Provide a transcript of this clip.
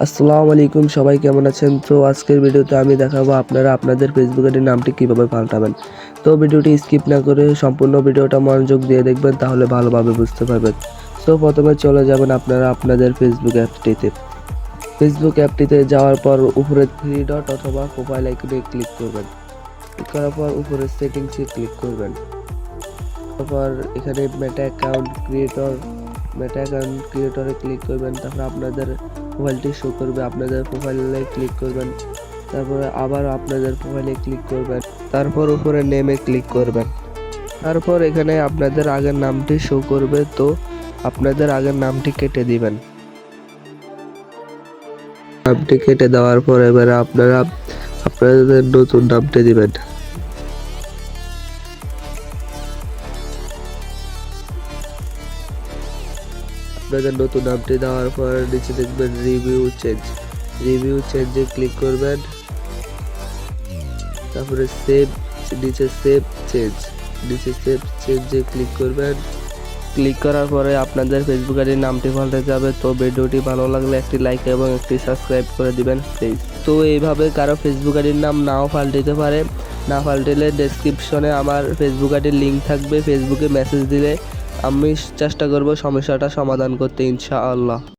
আসসালামু আলাইকুম, সবাই কেমন আছেন? তো আজকের ভিডিওতে আমি দেখাবো আপনারা আপনাদের ফেসবুক আইডির নামটি কিভাবে পাল্টাবেন। তো ভিডিওটি স্কিপ না করে সম্পূর্ণ ভিডিওটা মনোযোগ দিয়ে দেখবেন, তাহলে ভালোভাবে বুঝতে পারবেন। তো প্রথমে চলে যাবেন আপনারা আপনাদের ফেসবুক অ্যাপটিতে। ফেসবুক অ্যাপটিতে যাওয়ার পর উপরে থ্রি ডট অথবা প্রোফাইল আইকনে ক্লিক করবেন। ক্লিক করার পর উপরে সেটিংসে ক্লিক করবেন। তারপর এখানে মেটা অ্যাকাউন্ট ক্রিয়েটরে ক্লিক করবেন। তারপর আপনাদের প্রোফাইলটি শো করবে, আপনাদের প্রোফাইলে ক্লিক করবেন। তারপরে আবার আপনাদের প্রোফাইলে ক্লিক করবেন। তারপর উপরে নেমে ক্লিক করবেন। তারপর এখানে আপনাদের আগের নামটি শো করবে, তো আপনাদের আগের নামটি কেটে দিবেন। নামটি কেটে দেওয়ার পর এবারে আপনারা আপনাদের নতুন নামটি দিবেন। আপনাদের নতুন নামটি দেওয়ার পর নিচে দেখবেন রিভিউ চেঞ্জে ক্লিক করবেন। তারপরে নিচে সেভ চেঞ্জে ক্লিক করবেন। ক্লিক করার পরে আপনাদের ফেসবুক আইডির নামটি পাল্টে যাবে। তো ভিডিওটি ভালো লাগলে একটি লাইক এবং একটি সাবস্ক্রাইব করে দিবেন প্লিজ। তো এইভাবে কারো ফেসবুক আইডির নাম নাও পাল্টাতে পারে। না পাল্টালে ডেসক্রিপশনে আমার ফেসবুক আইডির লিঙ্ক থাকবে, ফেসবুকে মেসেজ দিলে আমি চেষ্টা করব সমস্যাটা সমাধান করতে, ইনশাআল্লাহ।